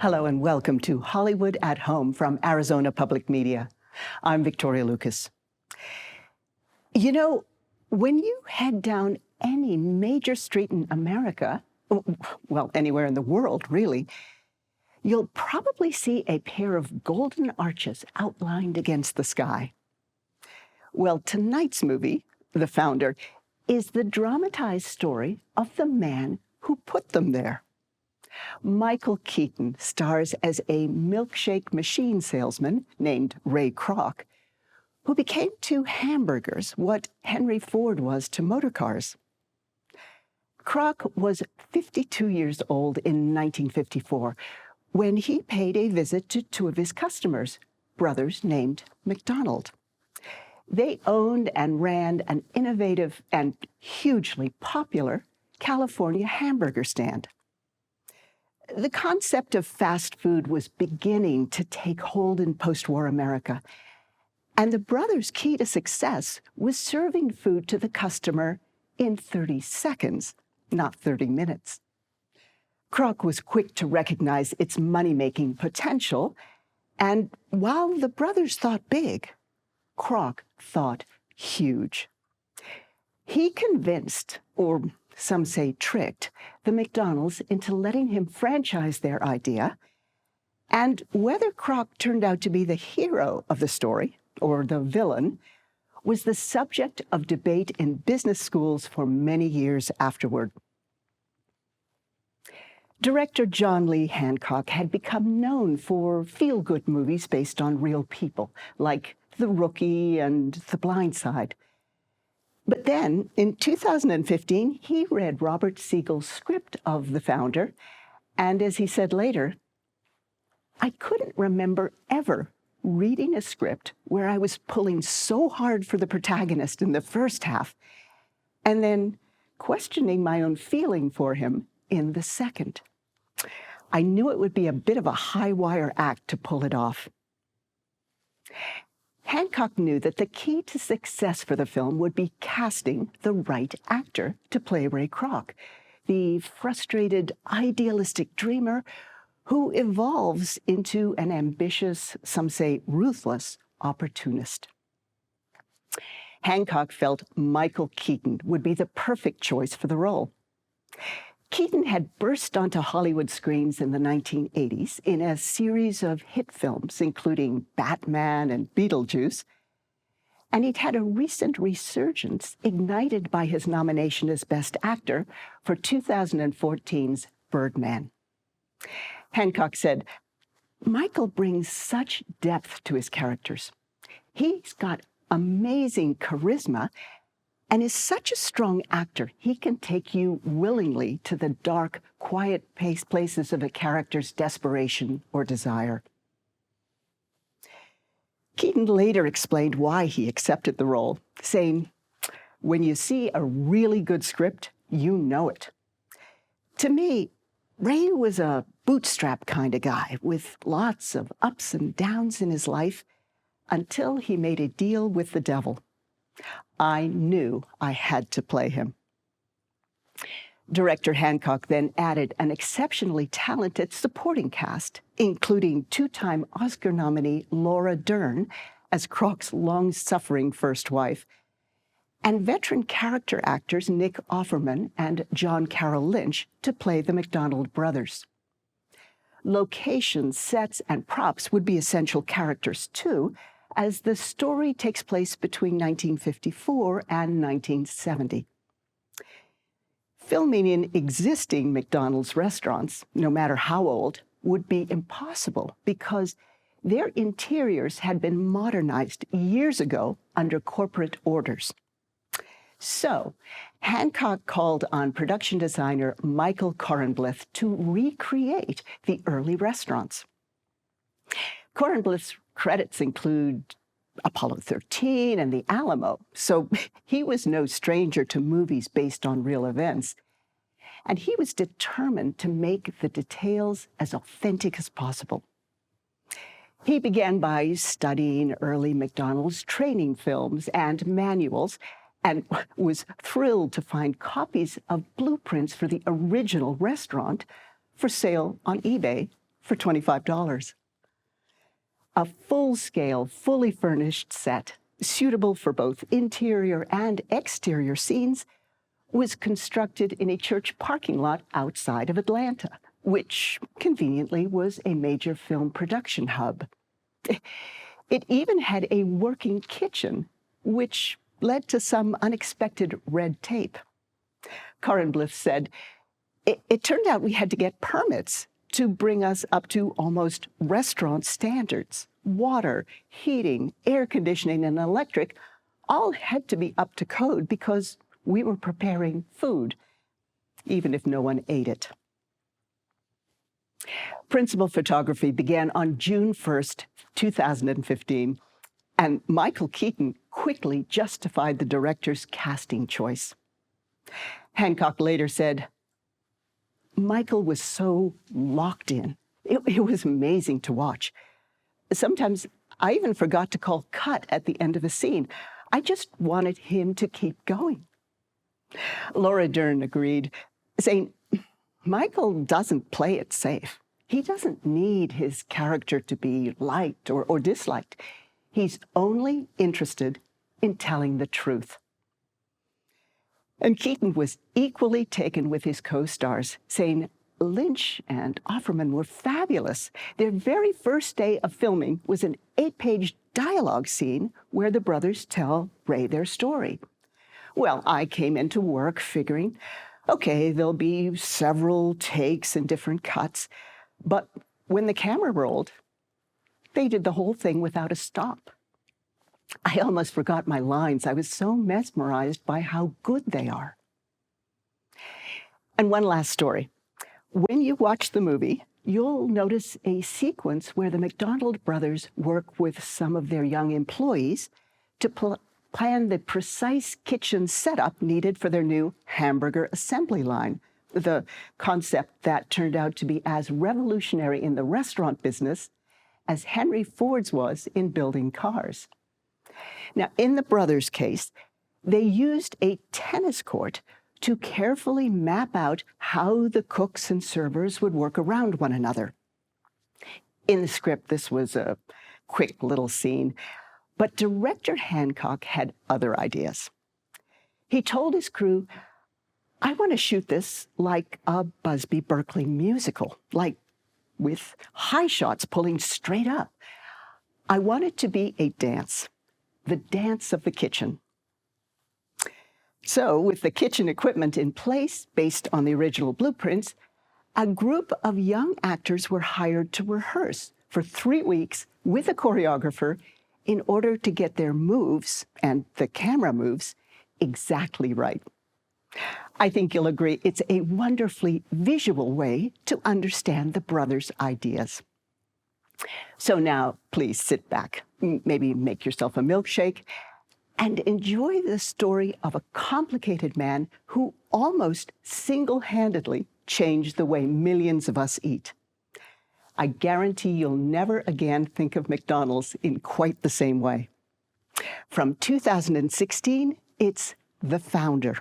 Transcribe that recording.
Hello and welcome to Hollywood at Home from Arizona Public Media. I'm Victoria Lucas. You know, when you head down any major street in America, well, anywhere in the world, really, you'll probably see a pair of golden arches outlined against the sky. Well, tonight's movie, The Founder, is the dramatized story of the man who put them there. Michael Keaton stars as a milkshake machine salesman named Ray Kroc, who became to hamburgers what Henry Ford was to motorcars. Kroc was 52 years old in 1954 when he paid a visit to two of his customers, brothers named McDonald. They owned and ran an innovative and hugely popular California hamburger stand. The concept of fast food was beginning to take hold in post-war America, and the brothers' key to success was serving food to the customer in 30 seconds, not 30 minutes. Kroc was quick to recognize its money-making potential, and while the brothers thought big, Kroc thought huge. He convinced, or some say tricked, the McDonald's into letting him franchise their idea, and whether Kroc turned out to be the hero of the story or the villain was the subject of debate in business schools for many years afterward. Director John Lee Hancock had become known for feel-good movies based on real people, like The Rookie and The Blind Side. But then, in 2015, he read Robert Siegel's script of The Founder, and as he said later, I couldn't remember ever reading a script where I was pulling so hard for the protagonist in the first half, and then questioning my own feeling for him in the second. I knew it would be a bit of a high-wire act to pull it off. Hancock knew that the key to success for the film would be casting the right actor to play Ray Kroc, the frustrated, idealistic dreamer who evolves into an ambitious, some say ruthless, opportunist. Hancock felt Michael Keaton would be the perfect choice for the role. Keaton had burst onto Hollywood screens in the 1980s in a series of hit films, including Batman and Beetlejuice, and he'd had a recent resurgence ignited by his nomination as Best Actor for 2014's Birdman. Hancock said, Michael brings such depth to his characters. He's got amazing charisma and is such a strong actor, he can take you willingly to the dark, quiet places of a character's desperation or desire. Keaton later explained why he accepted the role, saying, when you see a really good script, you know it. To me, Ray was a bootstrap kind of guy with lots of ups and downs in his life until he made a deal with the devil. I knew I had to play him. Director Hancock then added an exceptionally talented supporting cast, including two-time Oscar nominee Laura Dern as Kroc's long-suffering first wife, and veteran character actors Nick Offerman and John Carroll Lynch to play the McDonald brothers. Locations, sets, and props would be essential characters, too, as the story takes place between 1954 and 1970. Filming in existing McDonald's restaurants, no matter how old, would be impossible because their interiors had been modernized years ago under corporate orders. So, Hancock called on production designer Michael Korenblith to recreate the early restaurants. Korenblith's credits include Apollo 13 and The Alamo, so he was no stranger to movies based on real events. And he was determined to make the details as authentic as possible. He began by studying early McDonald's training films and manuals, and was thrilled to find copies of blueprints for the original restaurant for sale on eBay for $25. A full-scale, fully furnished set, suitable for both interior and exterior scenes, was constructed in a church parking lot outside of Atlanta, which conveniently was a major film production hub. It even had a working kitchen, which led to some unexpected red tape. Corin Bliff said, it turned out we had to get permits to bring us up to almost restaurant standards. Water, heating, air conditioning, and electric all had to be up to code because we were preparing food, even if no one ate it. Principal photography began on June 1st, 2015, and Michael Keaton quickly justified the director's casting choice. Hancock later said, Michael was so locked in. It was amazing to watch. Sometimes I even forgot to call cut at the end of a scene. I just wanted him to keep going. Laura Dern agreed, saying, Michael doesn't play it safe. He doesn't need his character to be liked or disliked. He's only interested in telling the truth. And Keaton was equally taken with his co-stars, saying Lynch and Offerman were fabulous. Their very first day of filming was an 8-page dialogue scene where the brothers tell Ray their story. Well, I came into work figuring, okay, there'll be several takes and different cuts, but when the camera rolled, they did the whole thing without a stop. I almost forgot my lines. I was so mesmerized by how good they are. And one last story. When you watch the movie, you'll notice a sequence where the McDonald brothers work with some of their young employees to plan the precise kitchen setup needed for their new hamburger assembly line, the concept that turned out to be as revolutionary in the restaurant business as Henry Ford's was in building cars. Now, in the brothers' case, they used a tennis court to carefully map out how the cooks and servers would work around one another. In the script, this was a quick little scene, but director Hancock had other ideas. He told his crew, I want to shoot this like a Busby Berkeley musical, like with high shots pulling straight up. I want it to be a dance. The dance of the kitchen. So, with the kitchen equipment in place, based on the original blueprints, a group of young actors were hired to rehearse for 3 weeks with a choreographer in order to get their moves, and the camera moves, exactly right. I think you'll agree it's a wonderfully visual way to understand the brothers' ideas. So now, please sit back, maybe make yourself a milkshake, and enjoy the story of a complicated man who almost single-handedly changed the way millions of us eat. I guarantee you'll never again think of McDonald's in quite the same way. From 2016, it's The Founder.